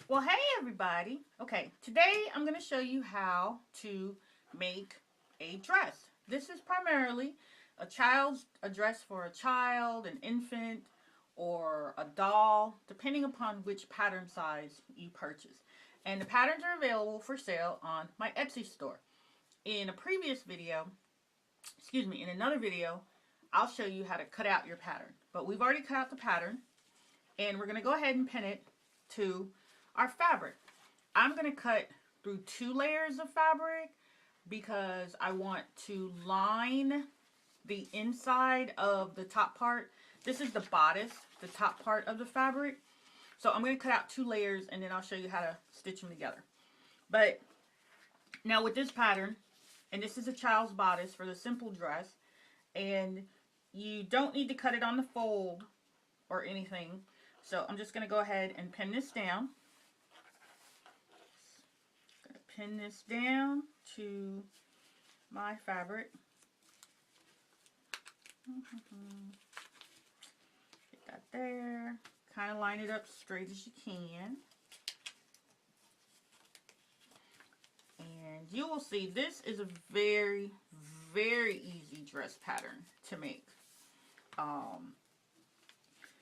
Well, hey everybody. Okay, today I'm going to show you how to make a dress. This is primarily a dress for a child, an infant, or a doll, depending upon which pattern size you purchase. And the patterns are available for sale on my Etsy store. In a previous video, in another video, I'll show you how to cut out your pattern. But we've already cut out the pattern, and we're going to go ahead and pin it to our fabric. I'm going to cut through 2 layers of fabric because I want to line the inside of the top part. This is the bodice, the top part of the fabric. So I'm going to cut out 2 layers and then I'll show you how to stitch them together. But now with this pattern, and this is a child's bodice for the simple dress, and you don't need to cut it on the fold or anything. So I'm just going to go ahead and pin this down. Pin this down to my fabric. Get that there. Kind of line it up straight as you can. And you will see this is a very, very easy dress pattern to make.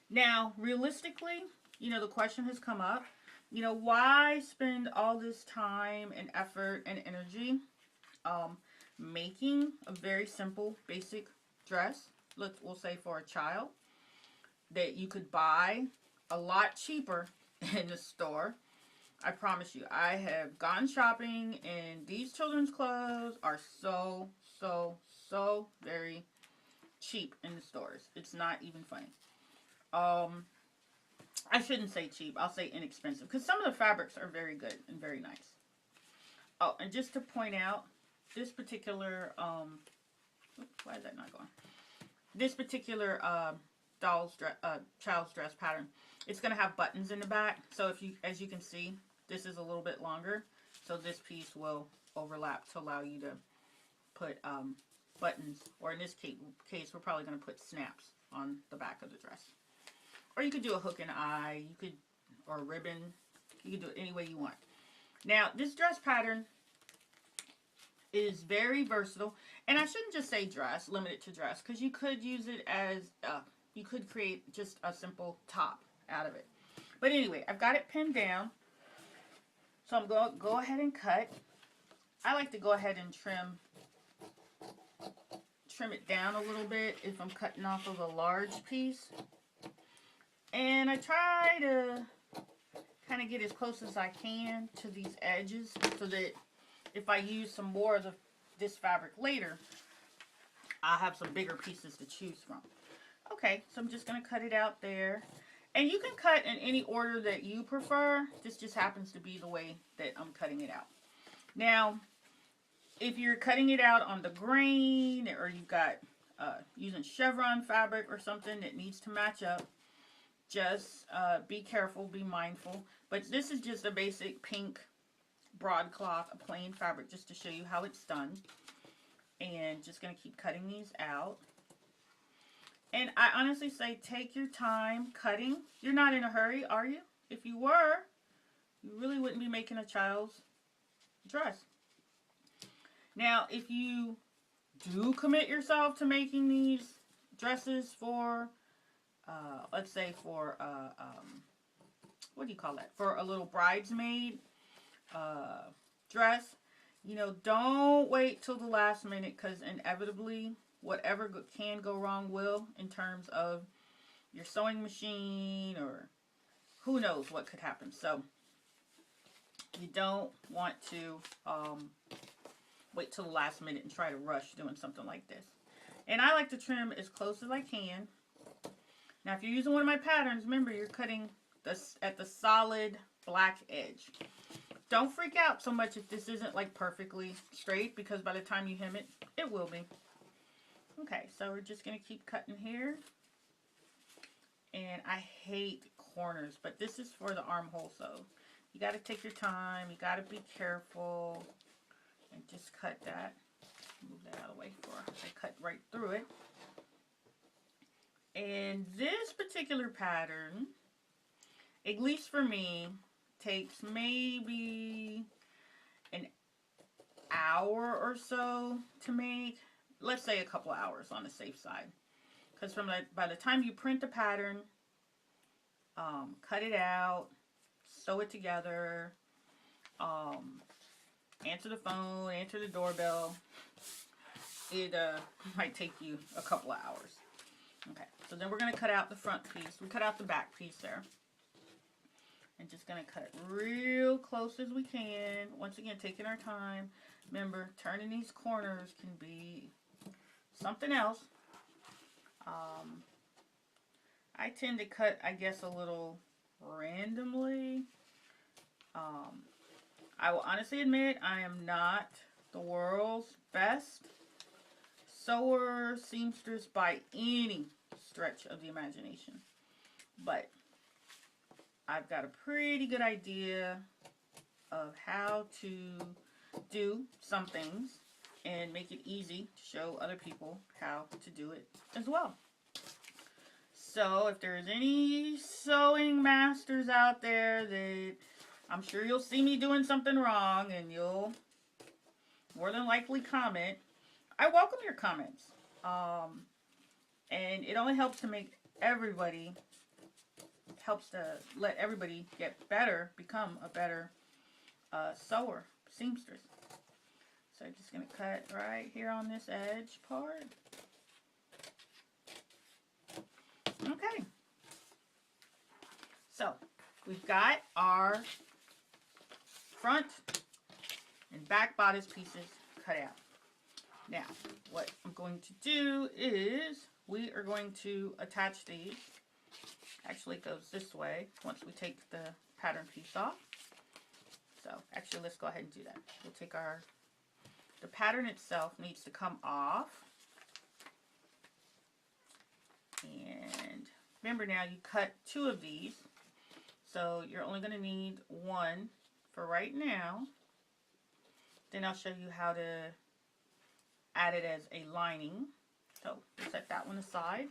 Now, realistically, the question has come up. Why spend all this time and effort and energy making a very simple, basic dress, we'll say for a child, that you could buy a lot cheaper in the store? I promise you, I have gone shopping and these children's clothes are so very cheap in the stores. It's not even funny. I shouldn't say cheap. I'll say inexpensive. Because some of the fabrics are very good and very nice. Oh, and just to point out, this particular, why is that not going? This particular child's dress pattern, it's going to have buttons in the back. So as you can see, this is a little bit longer. So this piece will overlap to allow you to put buttons, or in this case, we're probably going to put snaps on the back of the dress. Or you could do a hook and eye, or a ribbon. You could do it any way you want. Now, this dress pattern is very versatile. And I shouldn't just say dress, limited to dress, because you could use it as, you could create just a simple top out of it. But anyway, I've got it pinned down. So I'm going to go ahead and cut. I like to go ahead and trim it down a little bit if I'm cutting off of a large piece. And I try to kind of get as close as I can to these edges so that if I use some more of this fabric later, I'll have some bigger pieces to choose from. Okay, so I'm just going to cut it out there. And you can cut in any order that you prefer. This just happens to be the way that I'm cutting it out. Now, if you're cutting it out on the grain, or you've got using chevron fabric or something that needs to match up, just be careful, be mindful. But this is just a basic pink broadcloth, a plain fabric, just to show you how it's done. And just going to keep cutting these out. And I honestly say take your time cutting. You're not in a hurry, are you? If you were, you really wouldn't be making a child's dress. Now, if you do commit yourself to making these dresses for let's say for, what do you call that? For a little bridesmaid dress, don't wait till the last minute, because inevitably, whatever can go wrong will, in terms of your sewing machine, or who knows what could happen. So, you don't want to wait till the last minute and try to rush doing something like this. And I like to trim as close as I can. Now, if you're using one of my patterns, remember you're cutting at the solid black edge. Don't freak out so much if this isn't like perfectly straight, because by the time you hem it, it will be. Okay, so we're just going to keep cutting here. And I hate corners, but this is for the armhole, so you got to take your time. You got to be careful. And just cut that. Move that out of the way before I cut right through it. And this particular pattern, at least for me, takes maybe an hour or so to make. Let's say a couple hours on the safe side. Because by the time you print the pattern, cut it out, sew it together, answer the phone, answer the doorbell, it might take you a couple of hours. Okay, so then we're going to cut out the front piece. We cut out the back piece there. And just going to cut it real close as we can. Once again, taking our time. Remember, turning these corners can be something else. I tend to cut, I guess, a little randomly. I will honestly admit I am not the world's best sewer, seamstress by any stretch of the imagination. But I've got a pretty good idea of how to do some things and make it easy to show other people how to do it as well. So if there's any sewing masters out there that I'm sure you'll see me doing something wrong and you'll more than likely comment, I welcome your comments. And it only helps to make everybody, helps to let everybody get better, become a better sewer, seamstress. So I'm just going to cut right here on this edge part. Okay. So we've got our front and back bodice pieces cut out. Now, what I'm going to do is we are going to attach these. Actually, it goes this way once we take the pattern piece off. So, actually, let's go ahead and do that. We'll take the pattern itself needs to come off. And remember now, you cut 2 of these. So, you're only going to need 1 for right now. Then I'll show you how to add it as a lining. So we'll set that one aside.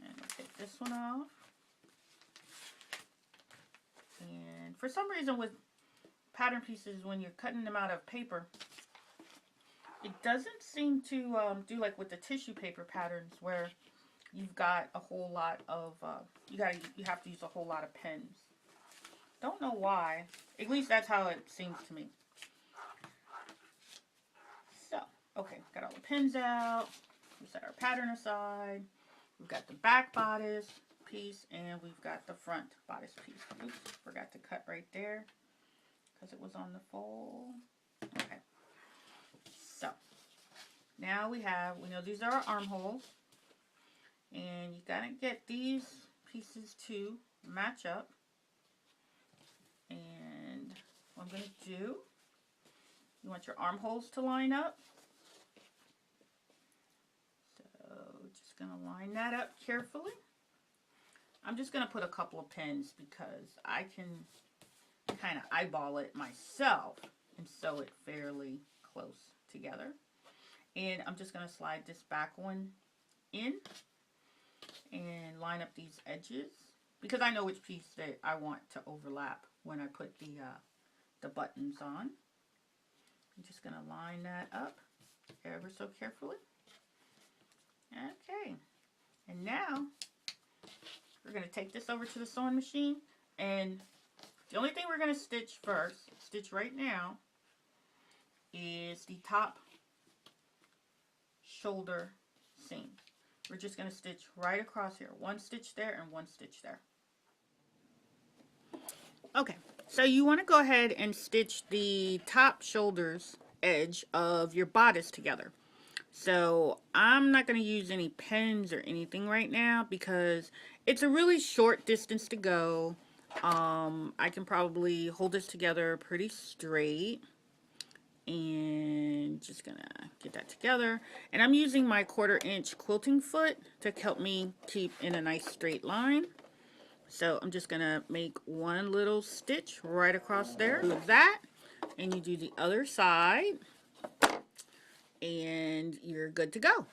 And we'll take this one off. And for some reason with pattern pieces, when you're cutting them out of paper, it doesn't seem to do like with the tissue paper patterns where you've got a whole lot of, you have to use a whole lot of pins. Don't know why. At least that's how it seems to me. Okay, got all the pins out. We set our pattern aside. We've got the back bodice piece and we've got the front bodice piece. Oops, forgot to cut right there because it was on the fold. Okay. So, now we know these are our armholes. And you gotta get these pieces to match up. And what I'm gonna do, you want your armholes to line up. Just going to line that up carefully. I'm just going to put a couple of pins because I can kind of eyeball it myself and sew it fairly close together. And I'm just going to slide this back one in and line up these edges because I know which piece that I want to overlap when I put the buttons on. I'm just going to line that up ever so carefully. Okay, and now we're going to take this over to the sewing machine, and the only thing we're going to stitch right now, is the top shoulder seam. We're just going to stitch right across here, 1 stitch there and 1 stitch there. Okay, so you want to go ahead and stitch the top shoulders edge of your bodice together. So I'm not going to use any pins or anything right now because it's a really short distance to go. I can probably hold this together pretty straight. And just going to get that together. And I'm using my 1/4 inch quilting foot to help me keep in a nice straight line. So I'm just going to make 1 little stitch right across there. Do that. And you do the other side. And you're good to go.